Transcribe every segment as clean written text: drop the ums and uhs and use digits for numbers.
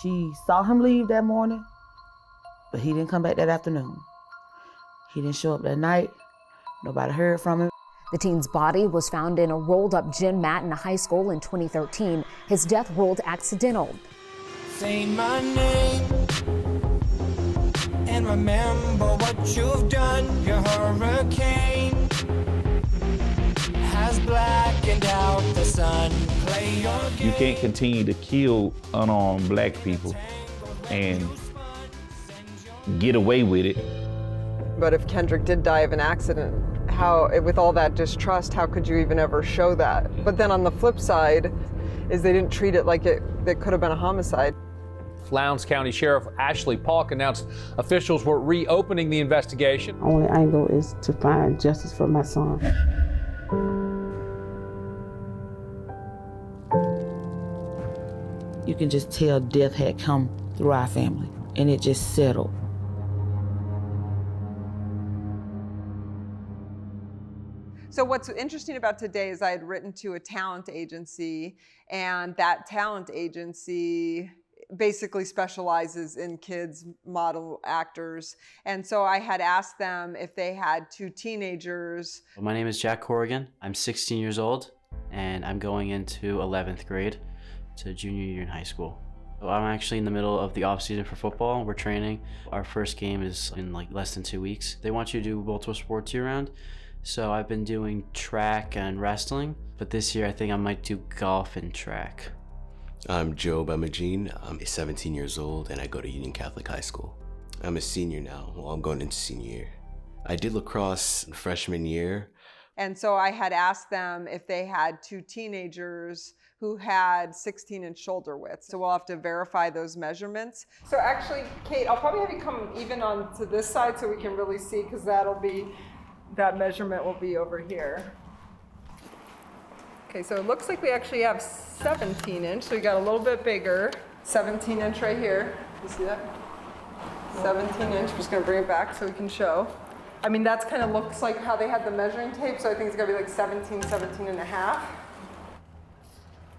She saw him leave that morning, but he didn't come back that afternoon. He didn't show up that night. Nobody heard from him. The teen's body was found in a rolled-up gym mat in a high school in 2013. His death ruled accidental. Say my name and remember what you've done. Your hurricane has blackened out the sun. Play your game. You can't continue to kill unarmed black people and get away with it. But if Kendrick did die of an accident, how, with all that distrust, how could you even ever show that? But then on the flip side is they didn't treat it like it could have been a homicide. Lowndes County Sheriff Ashley Polk announced officials were reopening the investigation. Only angle is to find justice for my son. You can just tell death had come through our family, and it just settled. So what's interesting about today is I had written to a talent agency, and that talent agency basically specializes in kids model actors. And so I had asked them if they had two teenagers. My name is Jack Corrigan. I'm 16 years old, and I'm going into 11th grade to junior year in high school. So I'm actually in the middle of the off season for football. We're training. Our first game is in like less than 2 weeks. They want you to do multiple sports year round. So I've been doing track and wrestling, but this year I think I might do golf and track. I'm Joe Bemagine. I'm 17 years old and I go to Union Catholic High School. I'm a senior now. Well, I'm going into senior year. I did lacrosse freshman year. And so I had asked them if they had two teenagers who had 16-inch shoulder width. So we'll have to verify those measurements. So actually, Kate, I'll probably have you come even on to this side so we can really see, because that measurement will be over here. Okay, so it looks like we actually have 17-inch, so we got a little bit bigger. 17-inch right here. You see that? 17-inch. We're just gonna bring it back so we can show. I mean, that's kind of looks like how they had the measuring tape, so I think it's gonna be like 17 and a half.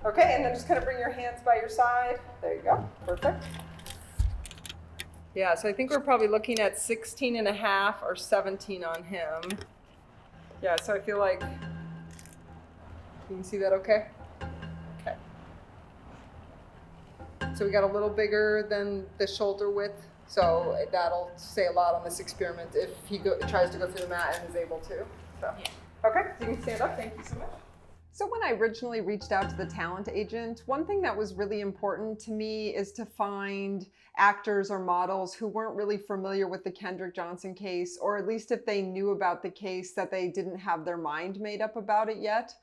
Okay, and then just kind of bring your hands by your side. There you go, perfect. Yeah, so I think we're probably looking at 16 and a half or 17 on him. Yeah, so I feel like, you can see that okay? Okay. So we got a little bigger than the shoulder width, so that'll say a lot on this experiment if he tries to go through the mat and is able to. So. Yeah. Okay, so you can stand up, thank you so much. So when I originally reached out to the talent agent, one thing that was really important to me is to find actors or models who weren't really familiar with the Kendrick Johnson case, or at least if they knew about the case that they didn't have their mind made up about it yet,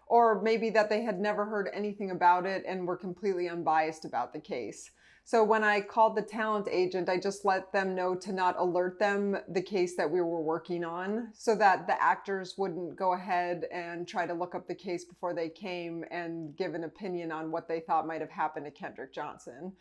or maybe that they had never heard anything about it and were completely unbiased about the case. So when I called the talent agent, I just let them know to not alert them the case that we were working on, so that the actors wouldn't go ahead and try to look up the case before they came and give an opinion on what they thought might have happened to Kendrick Johnson.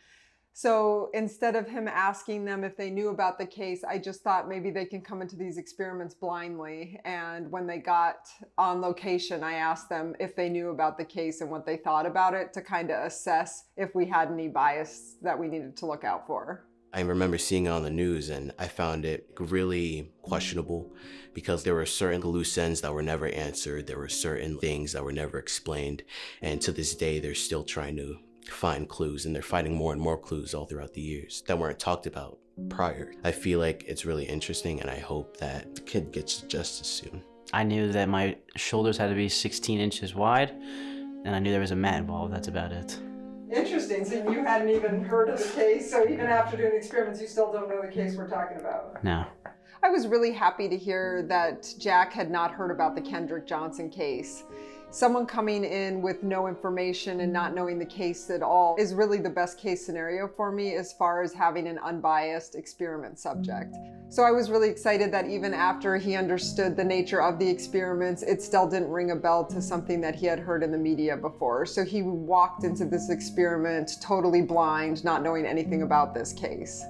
So instead of him asking them if they knew about the case, I just thought maybe they can come into these experiments blindly. And when they got on location, I asked them if they knew about the case and what they thought about it, to kind of assess if we had any bias that we needed to look out for. I remember seeing it on the news and I found it really questionable because there were certain loose ends that were never answered. There were certain things that were never explained. And to this day, they're still trying to find clues, and they're finding more and more clues all throughout the years that weren't talked about prior. I feel like it's really interesting, and I hope that the kid gets justice soon. I knew that my shoulders had to be 16 inches wide, and I knew there was a mat involved. That's about it. Interesting. So you hadn't even heard of the case, so even after doing experiments, you still don't know the case we're talking about? No. I was really happy to hear that Jack had not heard about the Kendrick Johnson case. Someone coming in with no information and not knowing the case at all is really the best case scenario for me as far as having an unbiased experiment subject. So I was really excited that even after he understood the nature of the experiments, it still didn't ring a bell to something that he had heard in the media before. So he walked into this experiment totally blind, not knowing anything about this case.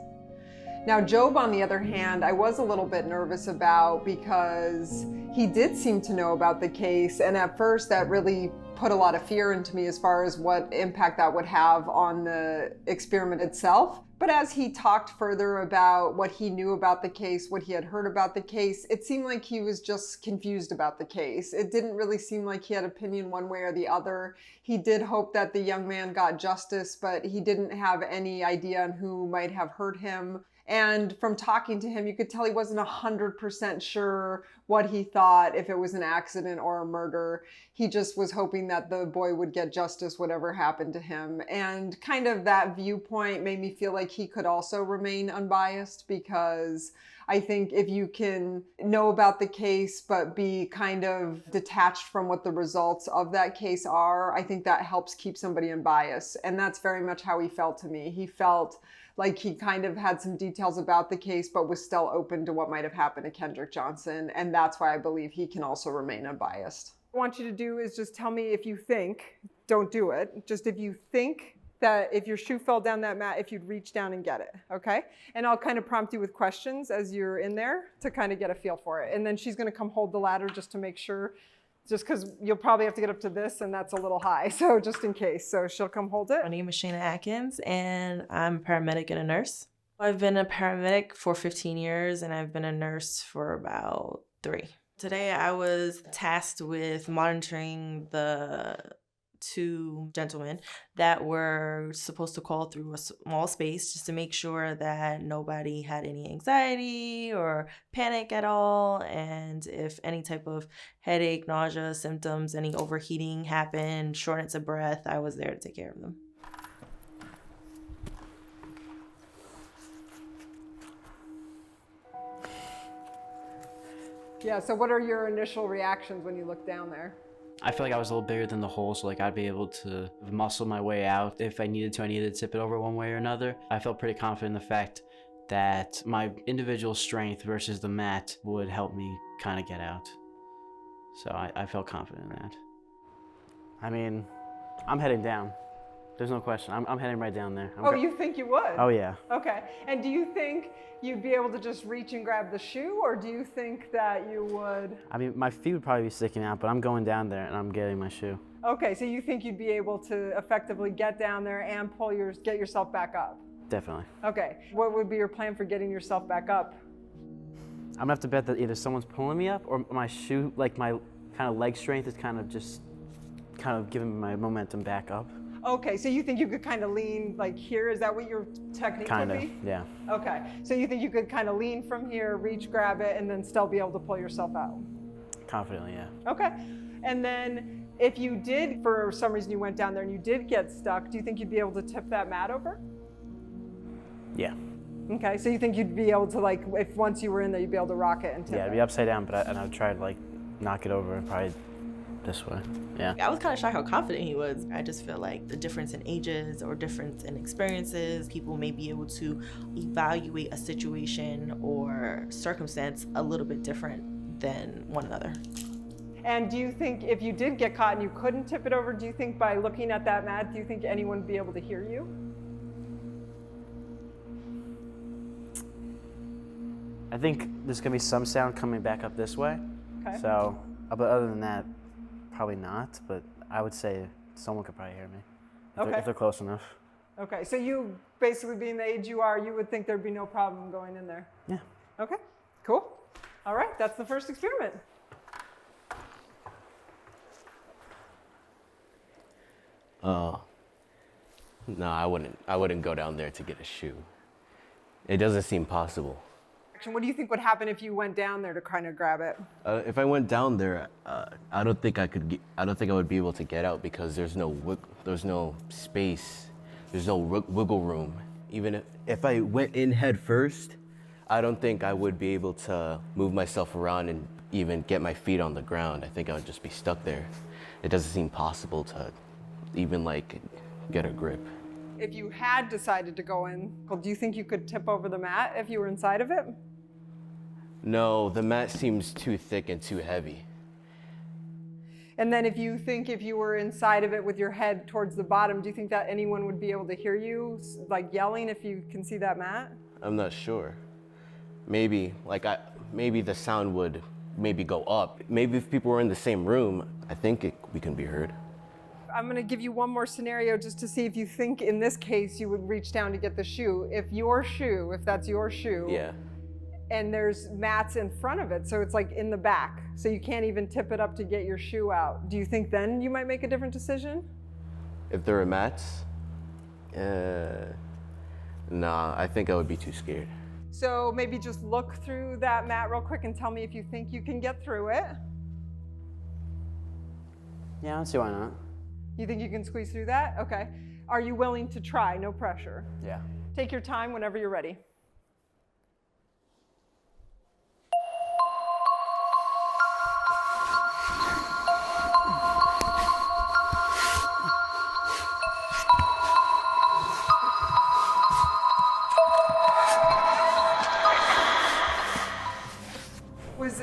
Now, Job, on the other hand, I was a little bit nervous about because he did seem to know about the case, and at first that really put a lot of fear into me as far as what impact that would have on the experiment itself. But as he talked further about what he knew about the case, what he had heard about the case, it seemed like he was just confused about the case. It didn't really seem like he had opinion one way or the other. He did hope that the young man got justice, but he didn't have any idea on who might have hurt him. And from talking to him, you could tell he wasn't 100% sure what he thought, if it was an accident or a murder. He just was hoping that the boy would get justice, whatever happened to him. And kind of that viewpoint made me feel like he could also remain unbiased, because I think if you can know about the case but be kind of detached from what the results of that case are, I think that helps keep somebody unbiased. And that's very much how he felt to me. He felt like he kind of had some details about the case, but was still open to what might have happened to Kendrick Johnson. And that's why I believe he can also remain unbiased. What I want you to do is just tell me if you think, don't do it, just if you think that if your shoe fell down that mat, if you'd reach down and get it, okay? And I'll kind of prompt you with questions as you're in there to kind of get a feel for it. And then she's gonna come hold the ladder just to make sure, just because you'll probably have to get up to this and that's a little high, so just in case. So she'll come hold it. My name is Shayna Atkins and I'm a paramedic and a nurse. I've been a paramedic for 15 years and I've been a nurse for about 3. Today I was tasked with monitoring the 2 gentlemen that were supposed to call through a small space just to make sure that nobody had any anxiety or panic at all, and if any type of headache, nausea, symptoms, any overheating happened, shortness of breath, I was there to take care of them. Yeah, so what are your initial reactions when you look down there? I feel like I was a little bigger than the hole, so like I'd be able to muscle my way out. If I needed to, I needed to tip it over one way or another. I felt pretty confident in the fact that my individual strength versus the mat would help me kind of get out. So I felt confident in that. I mean, I'm heading down. There's no question. I'm heading right down there. You think you would? Oh, yeah. Okay. And do you think you'd be able to just reach and grab the shoe, or do you think that you would? I mean, my feet would probably be sticking out, but I'm going down there and I'm getting my shoe. Okay, so you think you'd be able to effectively get down there and get yourself back up? Definitely. Okay. What would be your plan for getting yourself back up? I'm gonna have to bet that either someone's pulling me up or my shoe, like my kind of leg strength is kind of giving my momentum back up. Okay, so you think you could kind of lean like here? Is that what your technique would be? Yeah. Okay, so you think you could kind of lean from here, reach, grab it, and then still be able to pull yourself out? Confidently, yeah. Okay, and then if you did, for some reason you went down there and you did get stuck, do you think you'd be able to tip that mat over? Yeah. Okay, so you think you'd be able to, like, if once you were in there, you'd be able to rock it and tip it? Yeah, it'd be upside down, but I'd try to like knock it over probably this way. Yeah. I was kind of shocked how confident he was. I just feel like the difference in ages or difference in experiences, people may be able to evaluate a situation or circumstance a little bit different than one another. And do you think if you did get caught and you couldn't tip it over, do you think by looking at that mat, do you think anyone would be able to hear you? I think there's gonna be some sound coming back up this way. Okay. So, but other than that, probably not. But I would say someone could probably hear me if they're close enough. Okay, so you basically being the age you are, you would think there'd be no problem going in there? Yeah. Okay, cool. All right, that's the first experiment. No, I wouldn't go down there to get a shoe. It doesn't seem possible. What do you think would happen if you went down there to kind of grab it? If I went down there, I don't think I would be able to get out because there's no space, there's no wiggle room. Even if I went in head first, I don't think I would be able to move myself around and even get my feet on the ground. I think I would just be stuck there. It doesn't seem possible to even like get a grip. If you had decided to go in, do you think you could tip over the mat if you were inside of it? No, the mat seems too thick and too heavy. And then if you were inside of it with your head towards the bottom, do you think that anyone would be able to hear you, like yelling, if you can see that mat? I'm not sure. Maybe the sound would maybe go up. Maybe if people were in the same room, I think we can be heard. I'm gonna give you one more scenario just to see if you think in this case you would reach down to get the shoe. If that's your shoe, Yeah. and there's mats in front of it, so it's like in the back, so you can't even tip it up to get your shoe out. Do you think then you might make a different decision? If there were mats, nah, I think I would be too scared. So maybe just look through that mat real quick and tell me if you think you can get through it. Yeah, I don't see why not. You think you can squeeze through that? Okay. Are you willing to try? No pressure. Yeah. Take your time whenever you're ready.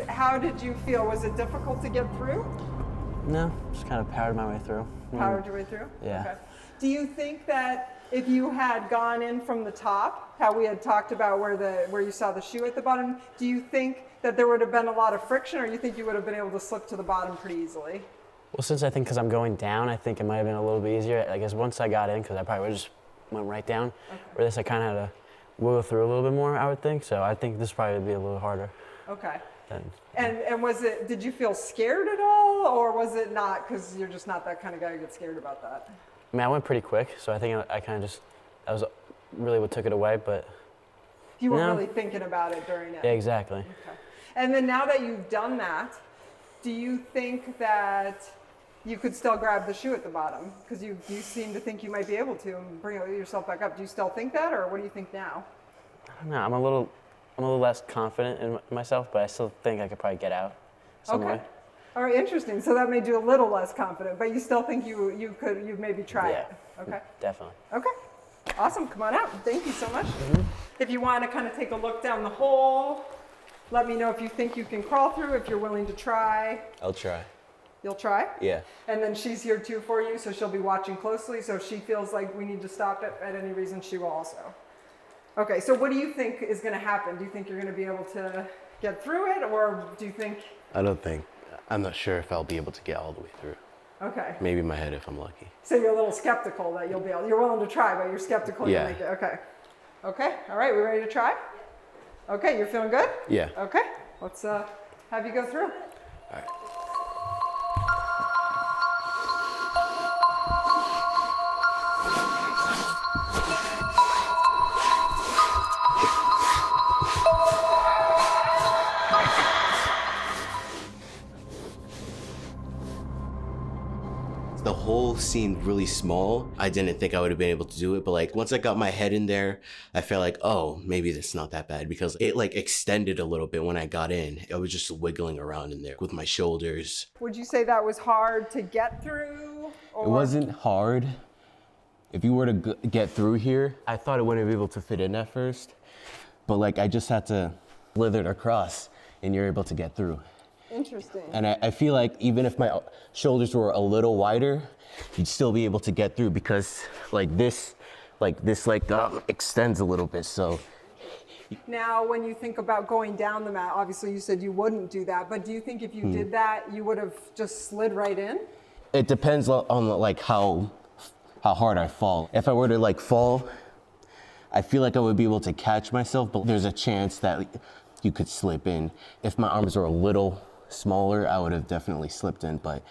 How did you feel? Was it difficult to get through? No, just kind of powered my way through. Powered your way through? Yeah. Okay. Do you think that if you had gone in from the top, how we had talked about where you saw the shoe at the bottom, do you think that there would have been a lot of friction, or you think you would have been able to slip to the bottom pretty easily? Well, since I think because I'm going down, I think it might have been a little bit easier. I guess once I got in, because I probably would have just went right down. Okay. Where this, I kind of had to wiggle through a little bit more, I would think. So I think this probably would be a little harder. Okay. Than, and did you feel scared at all, or was it not, because you're just not that kind of guy who gets scared about that? I mean, I went pretty quick, so I think I kind of just, that was really what took it away, but. You weren't really thinking about it during it? Yeah, exactly. Okay. And then now that you've done that, do you think that you could still grab the shoe at the bottom? Because you seem to think you might be able to and bring yourself back up. Do you still think that, or what do you think now? I don't know, I'm a little less confident in myself, but I still think I could probably get out some way. All right, interesting. So that made you a little less confident, but you still think you maybe try it? Okay. Definitely. Okay. Awesome. Come on out. Thank you so much. If you want to kind of take a look down the hole, let me know if you think you can crawl through, if you're willing to try. I'll try. You'll try? Yeah. And then she's here too for you, so she'll be watching closely. So if she feels like we need to stop it at any reason, she will also. Okay, so what do you think is going to happen? Do you think you're going to be able to get through it, or do you think? I'm not sure if I'll be able to get all the way through. Okay. Maybe my head if I'm lucky. So you're a little skeptical that you'll be able, you're willing to try, but you're skeptical you'll make it. Okay. Okay, all right, we ready to try? Okay, you're feeling good? Yeah. Okay, let's have you go through. All right. The hole seemed really small. I didn't think I would have been able to do it, but like once I got my head in there, I felt like, oh, maybe it's not that bad, because it like extended a little bit when I got in. I was just wiggling around in there with my shoulders. Would you say that was hard to get through? Or? It wasn't hard. If you were to get through here, I thought it wouldn't be able to fit in at first, but like I just had to slither it across and you're able to get through. Interesting. And I feel like even if my shoulders were a little wider, you'd still be able to get through, because this extends a little bit, so. Now, when you think about going down the mat, obviously you said you wouldn't do that, but do you think if you did that, you would have just slid right in? It depends on like how hard I fall. If I were to like fall, I feel like I would be able to catch myself, but there's a chance that you could slip in. If my arms were a little smaller, I would have definitely slipped in, but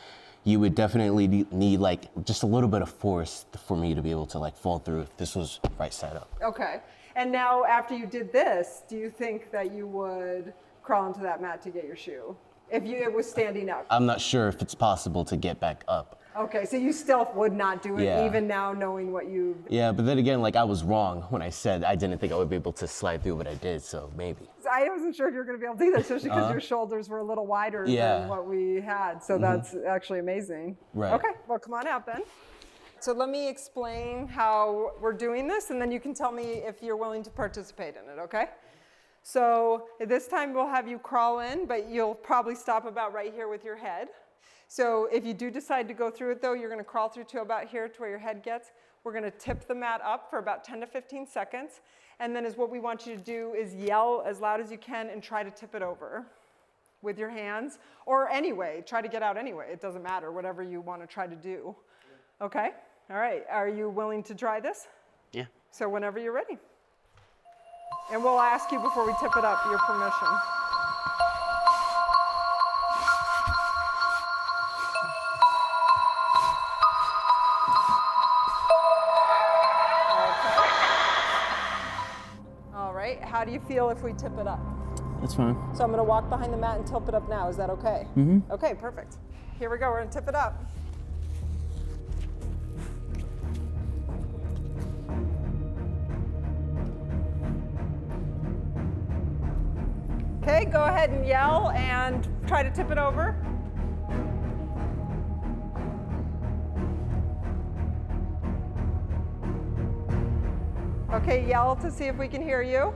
you would definitely need like just a little bit of force for me to be able to like fall through if this was right side up. Okay. And now after you did this, do you think that you would crawl into that mat to get your shoe? If it was standing up? I'm not sure if it's possible to get back up. Okay, so you still would not do it, Yeah. even now knowing what you... Yeah, but then again, like I was wrong when I said I didn't think I would be able to slide through what I did, so maybe. I wasn't sure if you were going to be able to do that, especially because your shoulders were a little wider than what we had, so that's actually amazing. Right. Okay, well, come on out then. So let me explain how we're doing this, and then you can tell me if you're willing to participate in it, okay? So this time we'll have you crawl in, but you'll probably stop about right here with your head. So if you do decide to go through it though, you're going to crawl through to about here to where your head gets. We're going to tip the mat up for about 10 to 15 seconds. And then what we want you to do is yell as loud as you can and try to tip it over with your hands. Or anyway, try to get out anyway. It doesn't matter, whatever you want to try to do. Okay, all right. Are you willing to try this? Yeah. So whenever you're ready. And we'll ask you before we tip it up your permission. All right, how do you feel if we tip it up? That's fine. So I'm gonna walk behind the mat and tip it up now, is that okay? Mm-hmm. Okay, perfect. Here we go, we're gonna tip it up. Okay, go ahead and yell and try to tip it over. Okay, yell to see if we can hear you.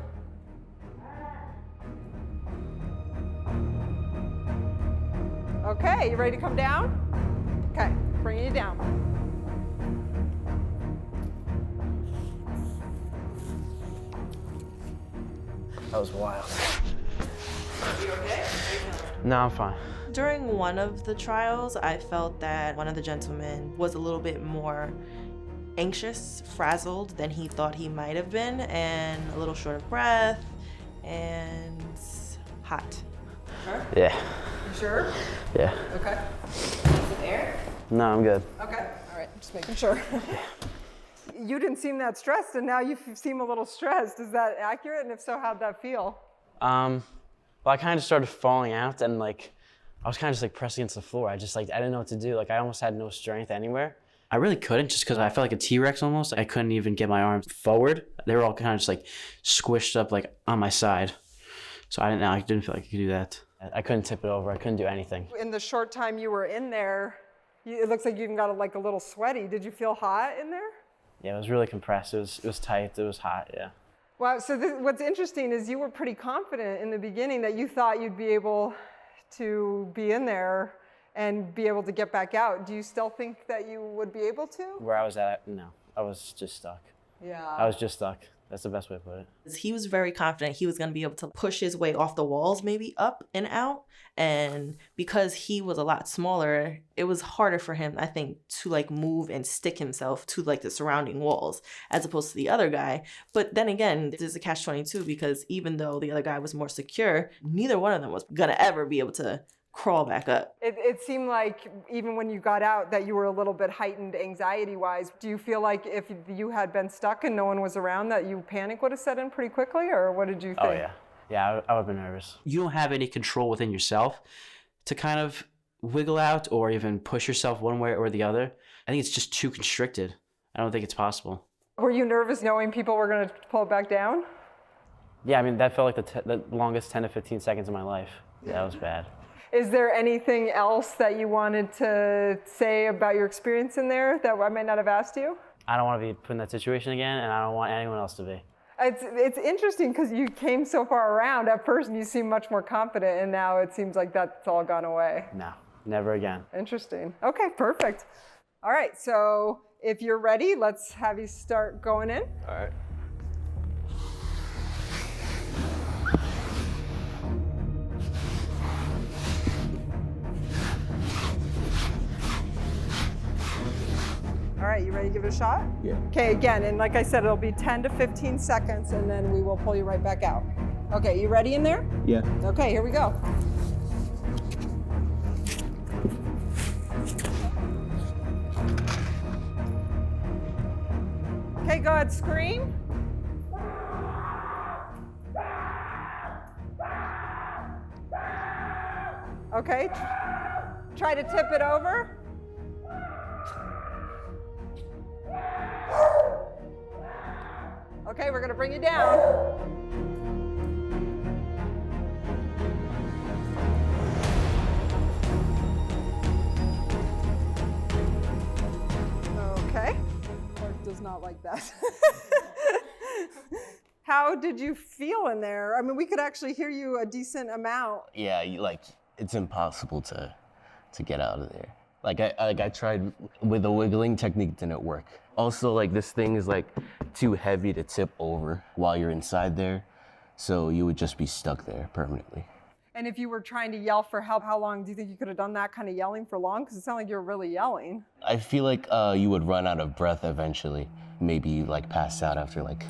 Okay, you ready to come down? Okay, bringing you down. That was wild. You okay? No, I'm fine. During one of the trials, I felt that one of the gentlemen was a little bit more anxious, frazzled than he thought he might have been, and a little short of breath, and hot. Sure? Yeah. You sure? Yeah. Okay. Some air? No, I'm good. Okay, all right, just making sure. You didn't seem that stressed, and now you seem a little stressed. Is that accurate? And if so, how'd that feel? Well, I kind of started falling out, and like, I was kind of just like pressing against the floor. I didn't know what to do. Like, I almost had no strength anywhere. I really couldn't, just because I felt like a T-Rex almost. I couldn't even get my arms forward. They were all kind of just like squished up like on my side. So I didn't feel like I could do that. I couldn't tip it over. I couldn't do anything. In the short time you were in there, it looks like you even got like a little sweaty. Did you feel hot in there? Yeah, it was really compressed. It was tight. It was hot, yeah. Wow, so what's interesting is you were pretty confident in the beginning that you thought you'd be able to be in there and be able to get back out. Do you still think that you would be able to? Where I was at, no. I was just stuck. Yeah. I was just stuck. That's the best way to put it. He was very confident he was going to be able to push his way off the walls, maybe up and out. And because he was a lot smaller, it was harder for him, I think, to like move and stick himself to like the surrounding walls as opposed to the other guy. But then again, there's a catch-22 because even though the other guy was more secure, neither one of them was going to ever be able to crawl back up. It seemed like even when you got out that you were a little bit heightened anxiety-wise. Do you feel like if you had been stuck and no one was around that panic would have set in pretty quickly, or what did you think? Oh, yeah. Yeah, I would have been nervous. You don't have any control within yourself to kind of wiggle out or even push yourself one way or the other. I think it's just too constricted. I don't think it's possible. Were you nervous knowing people were going to pull it back down? Yeah, I mean, that felt like the longest 10 to 15 seconds of my life. Yeah, that was bad. Is there anything else that you wanted to say about your experience in there that I might not have asked you? I don't want to be put in that situation again, and I don't want anyone else to be. It's interesting because you came so far around. At first, you seemed much more confident, and now it seems like that's all gone away. No, never again. Interesting. Okay, perfect. All right, so if you're ready, let's have you start going in. All right. All right, you ready to give it a shot? Yeah. Okay, again, and like I said, it'll be 10 to 15 seconds, and then we will pull you right back out. Okay, you ready in there? Yeah. Okay, here we go. Okay, go ahead, scream. Okay, try to tip it over. Okay, we're gonna bring you down. Okay, Clark does not like that. How did you feel in there? I mean, we could actually hear you a decent amount. Yeah, it's impossible to get out of there. I tried with the wiggling technique, didn't work. Also, this thing is too heavy to tip over while you're inside there, so you would just be stuck there permanently. And if you were trying to yell for help, how long do you think you could have done that kind of yelling for long? Because it sounded like you were really yelling. I feel like you would run out of breath eventually. Maybe like pass out after like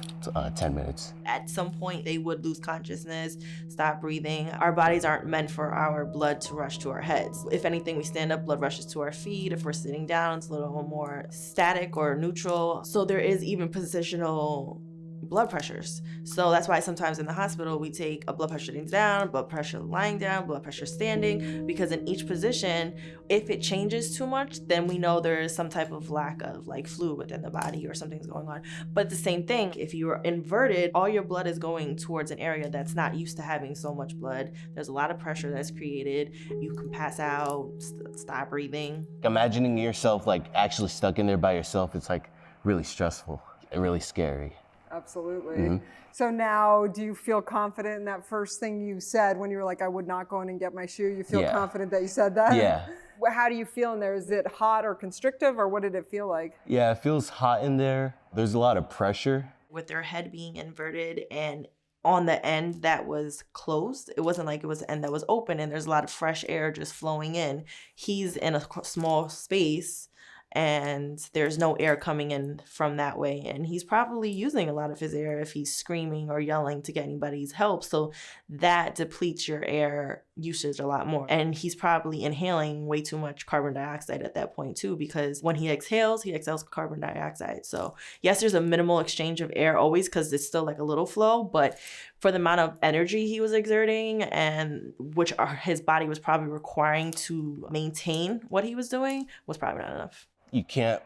10 minutes. At some point, they would lose consciousness, stop breathing. Our bodies aren't meant for our blood to rush to our heads. If anything, we stand up, blood rushes to our feet. If we're sitting down, it's a little more static or neutral. So there is even positional blood pressures. So that's why sometimes in the hospital we take a blood pressure sitting down, blood pressure lying down, blood pressure standing, because in each position, if it changes too much, then we know there is some type of lack of like fluid within the body or something's going on. But the same thing, if you are inverted, all your blood is going towards an area that's not used to having so much blood. There's a lot of pressure that's created. You can pass out, stop breathing. Imagining yourself like actually stuck in there by yourself, it's like really stressful and really scary. Absolutely. Mm-hmm. So now, do you feel confident in that first thing you said when you were like, I would not go in and get my shoe? You feel confident that you said that? Yeah. How do you feel in there? Is it hot or constrictive, or what did it feel like? Yeah, it feels hot in there. There's a lot of pressure. With their head being inverted and on the end that was closed, it wasn't like it was the end that was open and there's a lot of fresh air just flowing in. He's in a small space and there's no air coming in from that way. And he's probably using a lot of his air if he's screaming or yelling to get anybody's help. So that depletes your air usage a lot more. And he's probably inhaling way too much carbon dioxide at that point too, because when he exhales carbon dioxide. So yes, there's a minimal exchange of air always because it's still like a little flow, but for the amount of energy he was exerting and which his body was probably requiring to maintain what he was doing was probably not enough. You can't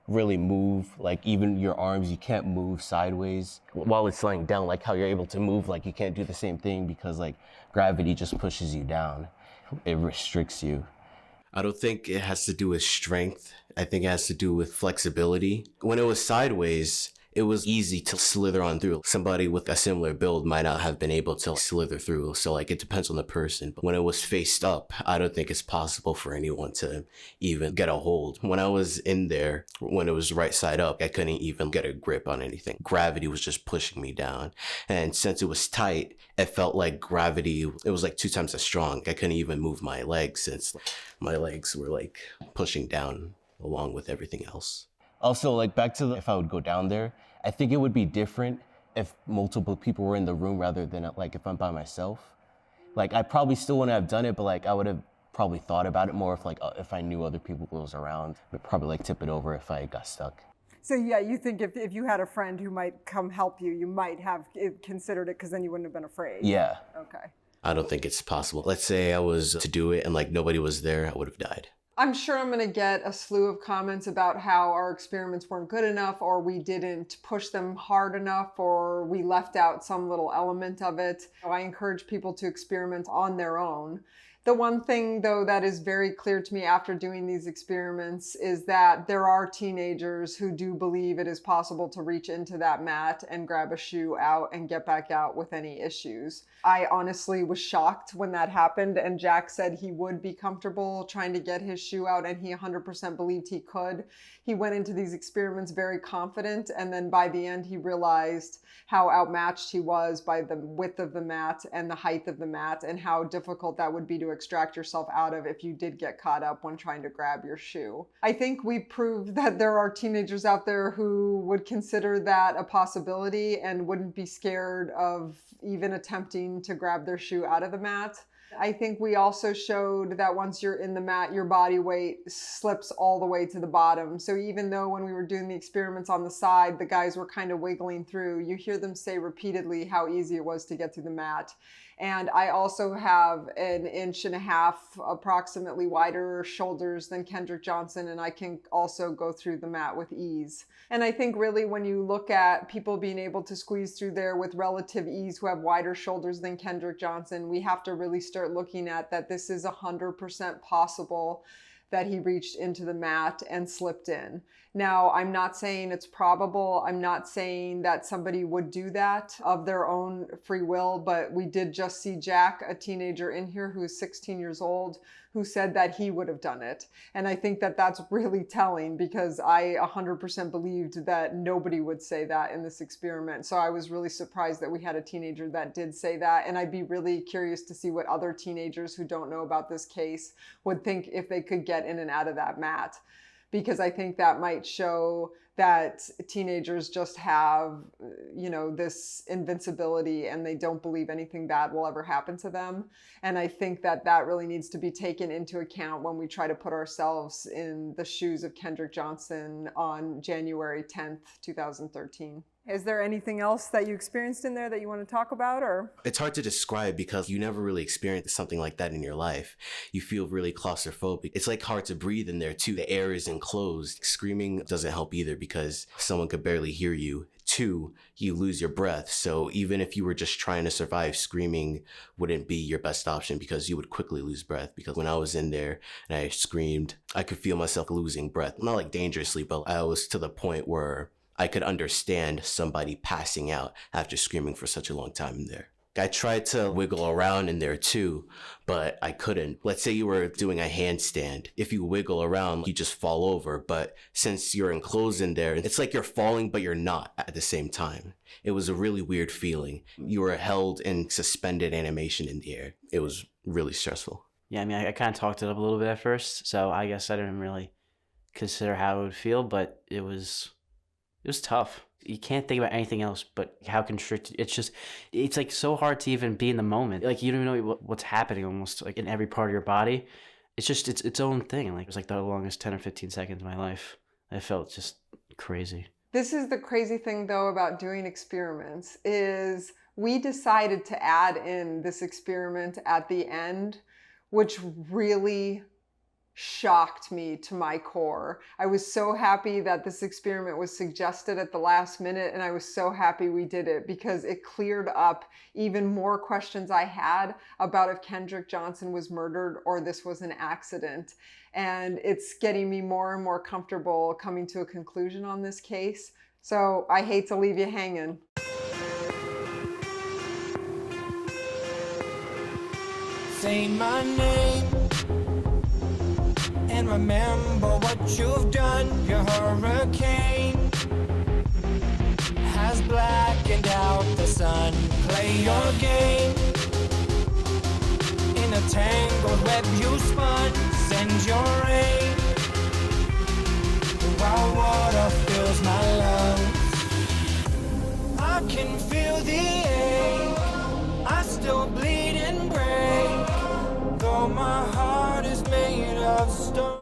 really move, like even your arms, you can't move sideways while it's laying down, like how you're able to move, like you can't do the same thing because like gravity just pushes you down. It restricts you. I don't think it has to do with strength. I think it has to do with flexibility. When it was sideways, it was easy to slither on through. Somebody with a similar build might not have been able to slither through. So like it depends on the person. But when it was faced up, I don't think it's possible for anyone to even get a hold. When I was in there, when it was right side up, I couldn't even get a grip on anything. Gravity was just pushing me down. And since it was tight, it felt like gravity, it was like 2 times as strong. I couldn't even move my legs since my legs were like pushing down along with everything else. Also, like back to if I would go down there, I think it would be different if multiple people were in the room rather than like if I'm by myself. Like I probably still wouldn't have done it, but like I would have probably thought about it more if I knew other people was around. But probably like tip it over if I got stuck. So yeah, you think if you had a friend who might come help you, you might have considered it because then you wouldn't have been afraid. Yeah. Okay. I don't think it's possible. Let's say I was to do it and like nobody was there, I would have died. I'm sure I'm going to get a slew of comments about how our experiments weren't good enough, or we didn't push them hard enough, or we left out some little element of it. I encourage people to experiment on their own. The one thing, though, that is very clear to me after doing these experiments is that there are teenagers who do believe it is possible to reach into that mat and grab a shoe out and get back out with any issues. I honestly was shocked when that happened, and Jack said he would be comfortable trying to get his shoe out, and he 100% believed he could. He went into these experiments very confident, and then by the end he realized how outmatched he was by the width of the mat and the height of the mat, and how difficult that would be to extract yourself out of if you did get caught up when trying to grab your shoe. I think we proved that there are teenagers out there who would consider that a possibility and wouldn't be scared of even attempting to grab their shoe out of the mat. I think we also showed that once you're in the mat, your body weight slips all the way to the bottom. So even though when we were doing the experiments on the side, the guys were kind of wiggling through, you hear them say repeatedly how easy it was to get through the mat. And I also have 1.5 inches approximately wider shoulders than Kendrick Johnson, and I can also go through the mat with ease. And I think really when you look at people being able to squeeze through there with relative ease who have wider shoulders than Kendrick Johnson, we have to really start looking at that this is 100% possible that he reached into the mat and slipped in. Now, I'm not saying it's probable. I'm not saying that somebody would do that of their own free will, but we did just see Jack, a teenager in here who is 16 years old, who said that he would have done it. And I think that that's really telling, because I 100% believed that nobody would say that in this experiment. So I was really surprised that we had a teenager that did say that. And I'd be really curious to see what other teenagers who don't know about this case would think if they could get in and out of that mat. Because I think that might show that teenagers just have, you know, this invincibility and they don't believe anything bad will ever happen to them. And I think that that really needs to be taken into account when we try to put ourselves in the shoes of Kendrick Johnson on January 10th, 2013. Is there anything else that you experienced in there that you want to talk about, or? It's hard to describe because you never really experienced something like that in your life. You feel really claustrophobic. It's like hard to breathe in there too. The air is enclosed. Screaming doesn't help either because someone could barely hear you. 2, you lose your breath. So even if you were just trying to survive, screaming wouldn't be your best option because you would quickly lose breath. Because when I was in there and I screamed, I could feel myself losing breath. Not like dangerously, but I was to the point where I could understand somebody passing out after screaming for such a long time in there. I tried to wiggle around in there too, but I couldn't. Let's say you were doing a handstand. If you wiggle around, you just fall over. But since you're enclosed in there, it's like you're falling, but you're not at the same time. It was a really weird feeling. You were held in suspended animation in the air. It was really stressful. Yeah, I mean, I kind of talked it up a little bit at first, so I guess I didn't really consider how it would feel, but it was tough. You can't think about anything else but how constricted. It's like so hard to even be in the moment. Like you don't even know what's happening almost like in every part of your body. It's just its own thing. Like it was like the longest 10 or 15 seconds of my life. I felt just crazy. This is the crazy thing though about doing experiments is we decided to add in this experiment at the end, which really shocked me to my core. I was so happy that this experiment was suggested at the last minute, and I was so happy we did it because it cleared up even more questions I had about if Kendrick Johnson was murdered or this was an accident. And it's getting me more and more comfortable coming to a conclusion on this case. So I hate to leave you hanging. Say my name and remember what you've done. Your hurricane has blackened out the sun. Play your game in a tangled web you spun. Send your rain while water fills my lungs.